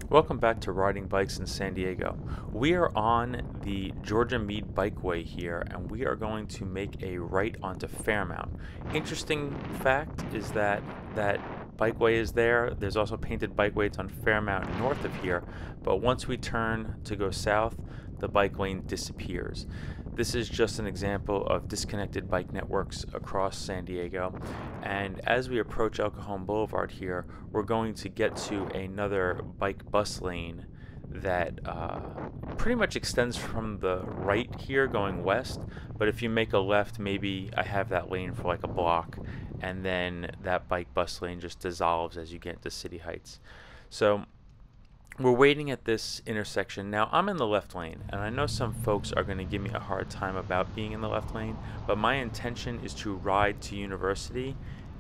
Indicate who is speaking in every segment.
Speaker 1: Welcome back to Riding Bikes in San Diego. We are on the Georgia Meade Bikeway here, and we are going to make a right onto Fairmount. Interesting fact is that that bikeway is there. There's also painted bikeways on Fairmount north of here, but once we turn to go south, the bike lane disappears. This is just an example of disconnected bike networks across San Diego. And as we approach El Cajon Boulevard here, we're going to get to another bike bus lane that pretty much extends from the right here going west. But if you make a left, maybe I have that lane for like a block, and then that bike bus lane just dissolves as you get into City Heights. So we're waiting at this intersection. Now, I'm in the left lane, and I know some folks are going to give me a hard time about being in the left lane, but my intention is to ride to University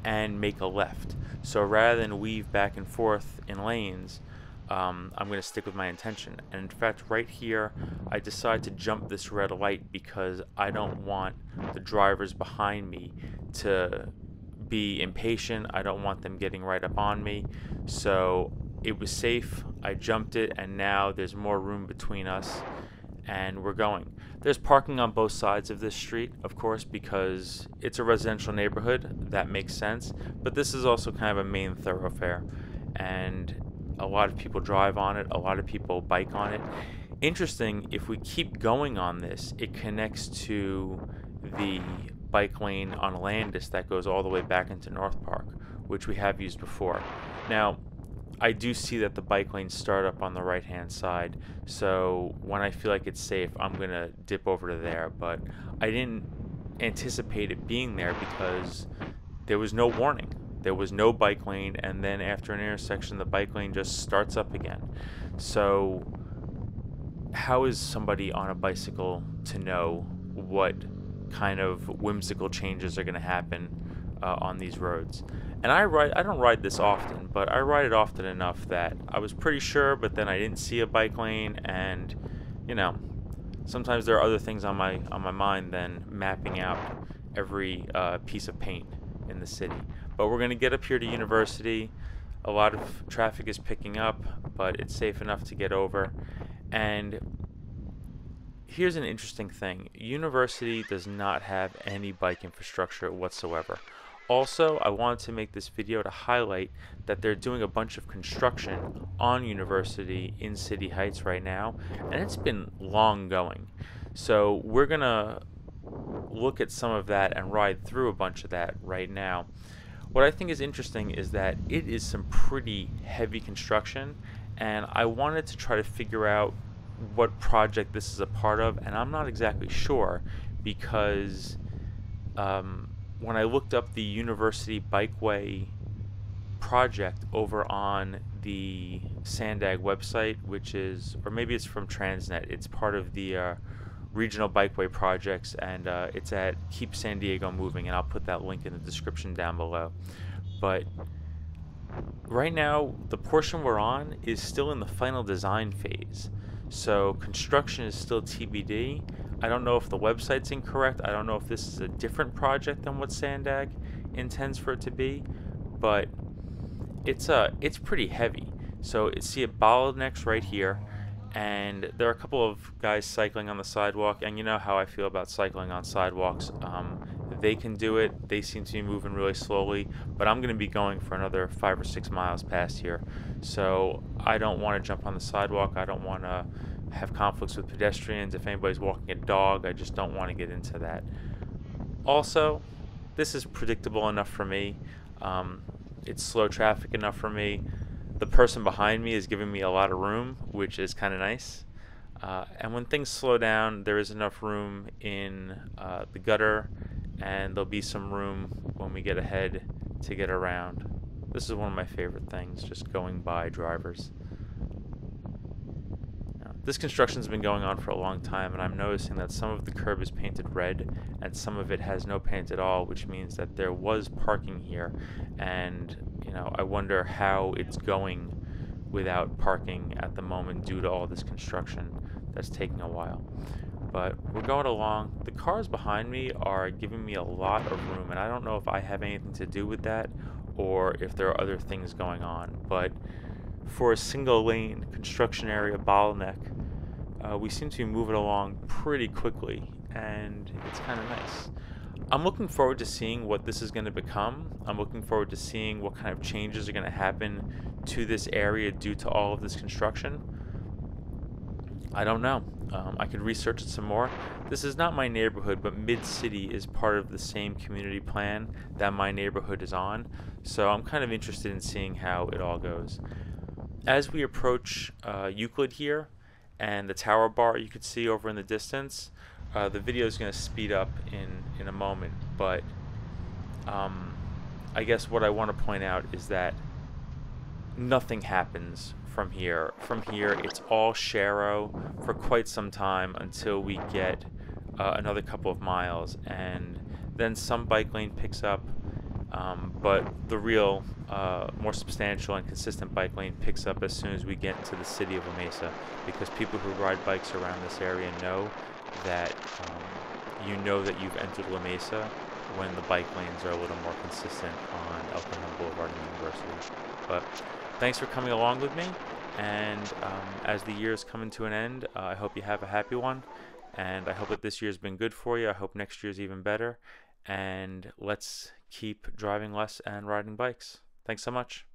Speaker 1: and make a left. So rather than weave back and forth in lanes, I'm going to stick with my intention. And in fact, right here, I decide to jump this red light because I don't want the drivers behind me to be impatient. I don't want them getting right up on me. So it was safe. I jumped it, and now there's more room between us, and we're going. There's parking on both sides of this street, of course, because it's a residential neighborhood. That makes sense. But this is also kind of a main thoroughfare, and a lot of people drive on it. A lot of people bike on it. Interesting, if we keep going on this, it connects to the bike lane on Landis that goes all the way back into North Park, which we have used before. Now, I do see that the bike lanes start up on the right hand side, so when I feel like it's safe, I'm gonna dip over to there. But I didn't anticipate it being there because there was no warning. There was no bike lane, and then after an intersection, the bike lane just starts up again. So how is somebody on a bicycle to know what kind of whimsical changes are going to happen on these roads? And I don't ride this often, but I ride it often enough that I was pretty sure, but then I didn't see a bike lane, and sometimes there are other things on my mind than mapping out every piece of paint in the city. But we're going to get up here to University. A lot of traffic is picking up, but it's safe enough to get over. And here's an interesting thing. University does not have any bike infrastructure whatsoever. Also, I wanted to make this video to highlight that they're doing a bunch of construction on University in City Heights right now, and it's been long going. So we're gonna look at some of that and ride through a bunch of that right now. What I think is interesting is that it is some pretty heavy construction, and I wanted to try to figure out what project this is a part of, and I'm not exactly sure because when I looked up the University Bikeway project over on the Sandag website, which is, or maybe it's from Transnet, it's part of the regional bikeway projects, and it's at Keep San Diego Moving, and I'll put that link in the description down below. But right now, the portion we're on is still in the final design phase, so construction is still TBD. I don't know if the website's incorrect. I don't know if this is a different project than what Sandag intends for it to be, but it's pretty heavy. So see it bottlenecks right here, and there are a couple of guys cycling on the sidewalk, and you know how I feel about cycling on sidewalks. They can do it. They seem to be moving really slowly, but I'm going to be going for another 5 or 6 miles past here, so I don't want to jump on the sidewalk. I don't want to have conflicts with pedestrians. If anybody's walking a dog, I just don't want to get into that. Also, this is predictable enough for me. It's slow traffic enough for me. The person behind me is giving me a lot of room, which is kind of nice. And when things slow down, there is enough room in the gutter, and there'll be some room when we get ahead to get around. This is one of my favorite things, just going by drivers. This construction's been going on for a long time, and I'm noticing that some of the curb is painted red and some of it has no paint at all, which means that there was parking here, and I wonder how it's going without parking at the moment due to all this construction that's taking a while. But we're going along. The cars behind me are giving me a lot of room, and I don't know if I have anything to do with that or if there are other things going on, but for a single lane construction area bottleneck, we seem to be moving along pretty quickly, and it's kind of nice. I'm looking forward to seeing what this is going to become. I'm looking forward to seeing what kind of changes are going to happen to this area due to all of this construction. I don't know. I could research it some more. This is not my neighborhood, but Mid-City is part of the same community plan that my neighborhood is on, so I'm kind of interested in seeing how it all goes. As we approach Euclid here and the tower bar you could see over in the distance, the video is going to speed up in a moment, but I guess what I want to point out is that nothing happens from here. From here, it's all sharrow for quite some time until we get another couple of miles, and then some bike lane picks up, but the real, more substantial and consistent bike lane picks up as soon as we get to the city of La Mesa, because people who ride bikes around this area know that you know that you've entered La Mesa when the bike lanes are a little more consistent on El Cajon Boulevard and University. But thanks for coming along with me, and as the year is coming to an end, I hope you have a happy one, and I hope that this year's been good for you. I hope next year's even better, and let's keep driving less and riding bikes. Thanks so much.